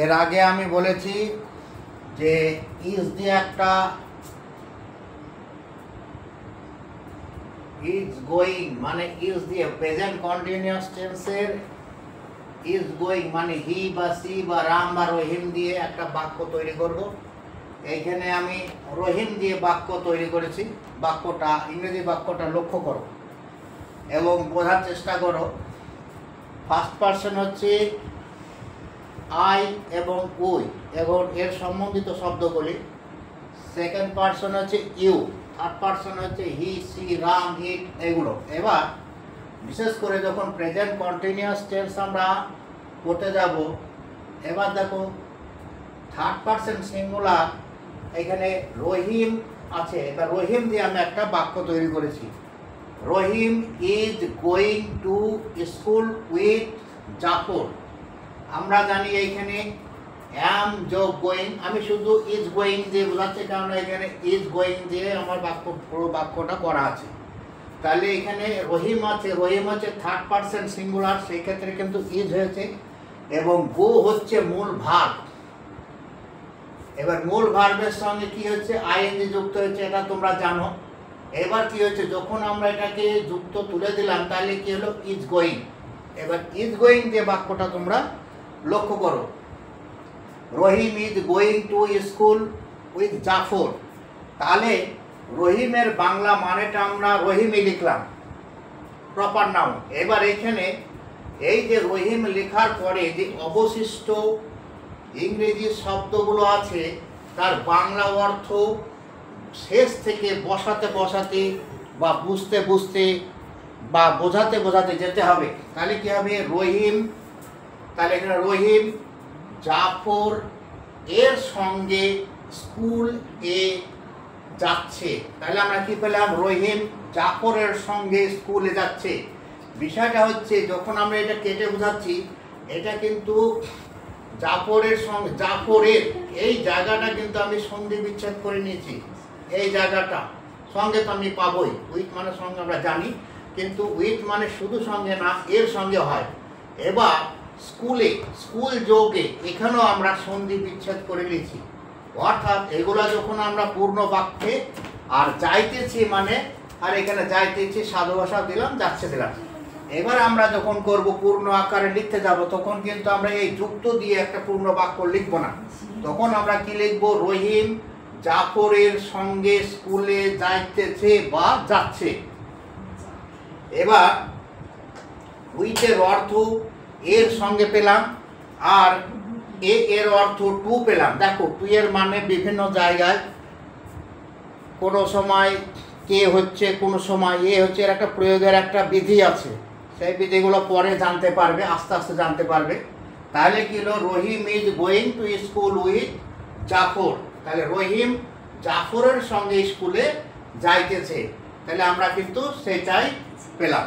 এর আগে আমি বলেছি যে ইজ দিয়ে একটা ইজ গোয়িং মানে ইজ দিয়ে প্রেজেন্ট কন্টিনিউয়াস টেন্সের ইজ গোয়িং মানে হি বা সি বা রাম বা রহিম দিয়ে একটা বাক্য তৈরি করব। এইখানে আমি রহিম দিয়ে বাক্য তৈরি করেছি। বাক্যটা ইংরেজি বাক্যটা লক্ষ্য করো এবং বোঝার চেষ্টা করো। ফার্স্ট পারসন হচ্ছে আই এবং উই এবং এর সম্বন্ধিত শব্দগুলি। সেকেন্ড পারসন হচ্ছে ইউ, থার্ড পারসন হচ্ছে হি সি রাম ইট এগুলো। এবার বিশেষ করে যখন প্রেজেন্ট কন্টিনিউয়াস টেন্স আমরা করতে যাব, এবার দেখো থার্ড পারসন সিঙ্গুলার এখানে রহিম আছে। এবার রহিম দিয়ে আমি একটা বাক্য তৈরি করেছি। Rahim is going to school with Jafar. আমরা জানি এইখানে অ্যাম যোগ গোয়িং, আমি শুধু ইজ গোয়িং দিয়ে বোঝাচ্ছি কারণ এখানে ইজ গোয়িং দিয়ে আমার পুরো বাক্যটা করা আছে। তাহলে এখানে রহিম আছে, রহিম হচ্ছে থার্ড পারসন সিঙ্গুলার, সেই ক্ষেত্রে কিন্তু ইজ হয়েছে এবং গো হচ্ছে মূল ভার্ব। এবার মূল ভার্বের সঙ্গে কি হচ্ছে আইএনজি যুক্ত হয়েছে, এটা তোমরা জানো। এবার কি হচ্ছে যখন আমরা এটাকে যুক্ত তুলে দিলাম তাহলে কি হলো ইজ গোয়িং। এবার ইজ গোয়িং যে বাক্যটা তোমরা লক্ষ্য করো, Rahim is going to school with Jafar. তাহলে রহিমের বাংলা মানেটা আমরা রহিমই লিখলাম, প্রপার নাউন। এবার এখানে এই যে রহিম লেখার পরে যে অবশিষ্ট ইংরেজি শব্দগুলো আছে তার বাংলা অর্থ শেষ থেকে বসাতে বসাতে বা বুঝতে বুঝতে বা বোঝাতে বোঝাতে যেতে হবে। তাহলে কি হবে রহিম, তাহলে এখানে রহিম জাফর এর সঙ্গে স্কুল এ যাচ্ছে। তাহলে আমরা কি পেলাম রহিম জাফরের সঙ্গে স্কুলে যাচ্ছে। বিষয়টা হচ্ছে যখন আমরা এটা কেটে বোঝাচ্ছি এটা কিন্তু জাফরের সঙ্গে, জাফরের এই জায়গাটা কিন্তু আমি সন্ধি বিচ্ছেদ করে নিয়েছি। এই জায়গাটা সঙ্গে তো আমি পাবোই, উইথ মানে সঙ্গে আমরা জানি, কিন্তু উইথ মানে শুধু সঙ্গে না, এর সঙ্গে হয়। এবার স্কুলে, স্কুল যোগে এখানেও আমরা সন্ধি বিচ্ছেদ করে নিয়েছি। অর্থাৎ এগুলা যখন আমরা পূর্ণ বাক্যে আর যাইতেছি মানে, আর এখানে যাইতেছি সাধু ভাষা দিলাম, যাচ্ছে দিলাম। এবার আমরা যখন করব পূর্ণ আকারে লিখতে যাব তখন কিন্তু আমরা এই যুক্ত দিয়ে একটা পূর্ণ বাক্য লিখব না। তখন আমরা কি লিখব, রহিম জাফরের সঙ্গে স্কুলে যাইতেছে বা যাচ্ছে। এবার উইথের অর্থ এর সঙ্গে পেলাম আর এর অর্থ টু পেলাম। দেখো টু এর মানে বিভিন্ন জায়গায় কোনো সময় কে হচ্ছে, কোনো সময় এ হচ্ছে, এর একটা প্রয়োগের একটা বিধি আছে। সেই বিধিগুলো পরে জানতে পারবে, আস্তে আস্তে জানতে পারবে। তাহলে কি হলো Rahim is going to school with Jafar. তাহলে রহিম জাফরের সঙ্গে স্কুলে যাইতেছে। তাহলে আমরা কিন্তু সেটাই পেলাম।